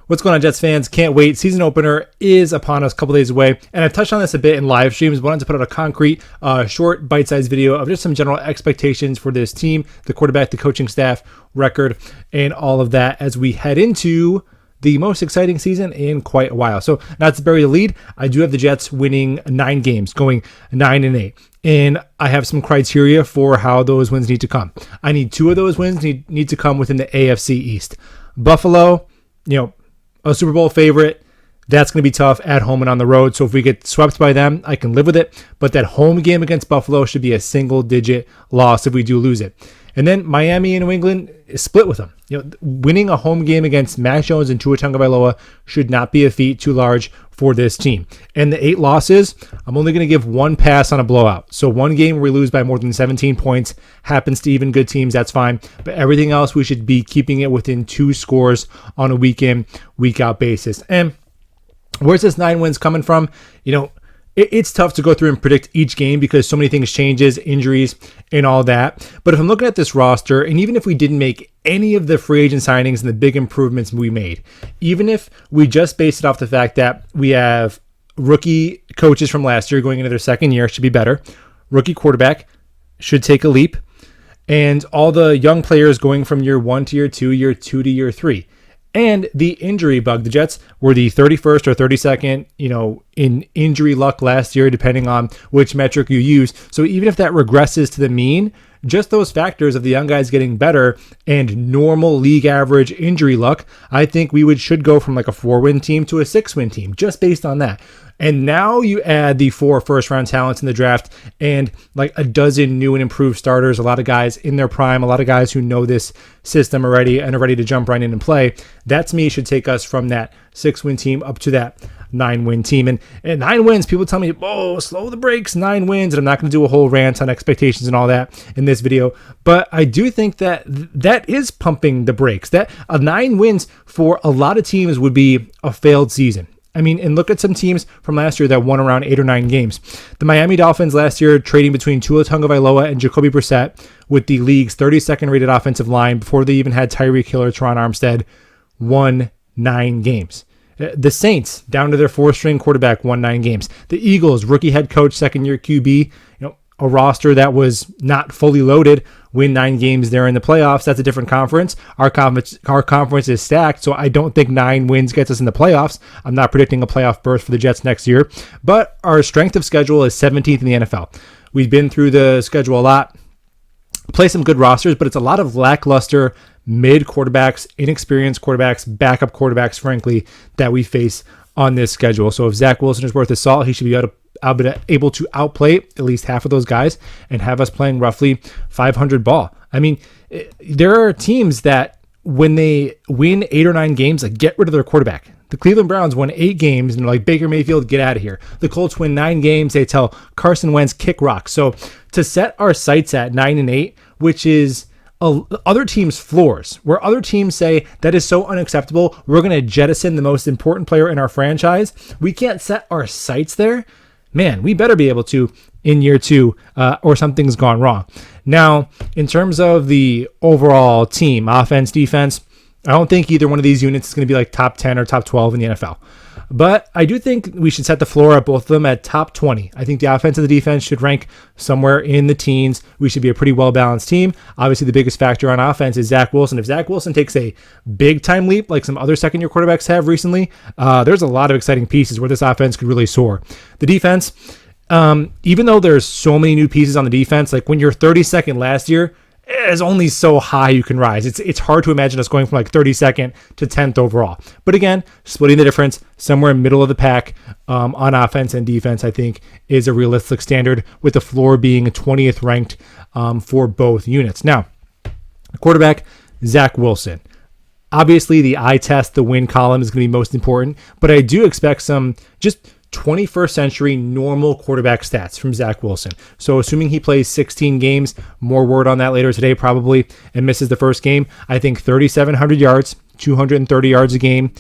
What's going on, Jets fans? Can't wait. Season opener is upon us, a couple days away. And I've touched on this a bit in live streams. Wanted to put out a concrete, short, bite-sized video of just some general expectations for this team, the quarterback, the coaching staff, record, and all of that as we head into the most exciting season in quite a while. So not to bury the lead, I do have the Jets winning 9 games, going 9-8. And I have some criteria for how those wins need to come. I need 2 of those wins need to come within the AFC East. Buffalo, a Super Bowl favorite, that's going to be tough at home and on the road. So if we get swept by them, I can live with it. But that home game against Buffalo should be a single-digit loss if we do lose it. And then Miami and New England is split with them. Winning a home game against Mac Jones and Tua Tagovailoa should not be a feat too large for this team. And the 8 losses, I'm only going to give 1 pass on a blowout. So 1 game where we lose by more than 17 points happens to even good teams. That's fine. But everything else, we should be keeping it within 2 scores on a week in, week out basis. And where's this 9 wins coming from? It's tough to go through and predict each game because so many things changes, injuries, and all that. But if I'm looking at this roster, and even if we didn't make any of the free agent signings and the big improvements we made, even if we just base it off the fact that we have rookie coaches from last year going into their second year, should be better. Rookie quarterback should take a leap. And all the young players going from year 1 to year 2, year 2 to year 3. And the injury bug. The Jets were the 31st or 32nd, in injury luck last year, depending on which metric you use. So even if that regresses to the mean, just those factors of the young guys getting better and normal league average injury luck, I think we should go from like a 4-win team to a 6-win team, just based on that. And now you add the 4 first-round talents in the draft and like a dozen new and improved starters, a lot of guys in their prime, a lot of guys who know this system already and are ready to jump right in and play. That, to me, should take us from that 6-win team up to that 9-win team. And 9 wins, people tell me, slow the brakes, 9 wins. And I'm not going to do a whole rant on expectations and all that in this video. But I do think that that is pumping the brakes. That 9 wins for a lot of teams would be a failed season. And look at some teams from last year that won around 8 or 9 games. The Miami Dolphins last year trading between Tua Tagovailoa and Jacoby Brissett with the league's 32nd rated offensive line before they even had Tyreek Hill or Teron Armstead, won 9 games. The Saints, down to their 4th-string quarterback, won 9 games. The Eagles, rookie head coach, second-year QB, a roster that was not fully loaded, win 9 games there in the playoffs. That's a different conference. Our conference is stacked, so I don't think 9 wins gets us in the playoffs. I'm not predicting a playoff berth for the Jets next year. But our strength of schedule is 17th in the NFL. We've been through the schedule a lot, play some good rosters, but it's a lot of lackluster mid quarterbacks, inexperienced quarterbacks, backup quarterbacks, frankly, that we face on this schedule. So if Zach Wilson is worth his salt, he should be able to outplay at least half of those guys and have us playing roughly 500 ball. There are teams that when they win 8 or 9 games, get rid of their quarterback. The Cleveland Browns won 8 games and they're like, Baker Mayfield, get out of here. The Colts win 9 games. They tell Carson Wentz, kick rock. So to set our sights at 9-8, which is other teams' floors, where other teams say that is so unacceptable, we're going to jettison the most important player in our franchise. We can't set our sights there. Man, we better be able to in year 2 or something's gone wrong. Now, in terms of the overall team, offense, defense, I don't think either one of these units is going to be like top 10 or top 12 in the NFL. But I do think we should set the floor at both of them at top 20. I think the offense and the defense should rank somewhere in the teens. We should be a pretty well-balanced team. Obviously, the biggest factor on offense is Zach Wilson. If Zach Wilson takes a big-time leap like some other second-year quarterbacks have recently, there's a lot of exciting pieces where this offense could really soar. The defense, even though there's so many new pieces on the defense, like when you're 32nd last year, is only so high you can rise. It's hard to imagine us going from like 32nd to 10th overall. But again, splitting the difference somewhere middle of the pack on offense and defense, I think, is a realistic standard, with the floor being 20th ranked for both units. Now, quarterback, Zach Wilson. Obviously, the eye test, the win column is going to be most important, but I do expect some just 21st century normal quarterback stats from Zach Wilson. So assuming he plays 16 games, more word on that later today probably, and misses the first game, I think 3,700 yards, 230 yards a game,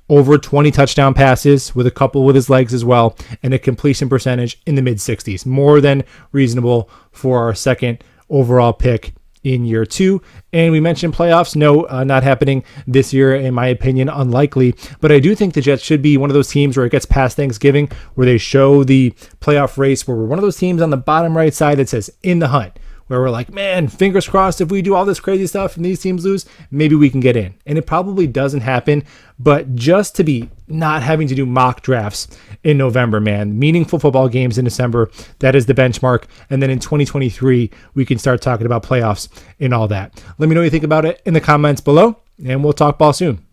over 20 touchdown passes with a couple with his legs as well, and a completion percentage in the mid-60s. More than reasonable for our second overall pick in year 2. And we mentioned playoffs. No, not happening this year, in my opinion, unlikely. But I do think the Jets should be one of those teams where it gets past Thanksgiving, where they show the playoff race, where we're one of those teams on the bottom right side that says in the hunt, where we're like, man, fingers crossed, if we do all this crazy stuff and these teams lose, maybe we can get in. And it probably doesn't happen, but just to be not having to do mock drafts in November, man, meaningful football games in December, that is the benchmark. And then in 2023, we can start talking about playoffs and all that. Let me know what you think about it in the comments below, and we'll talk ball soon.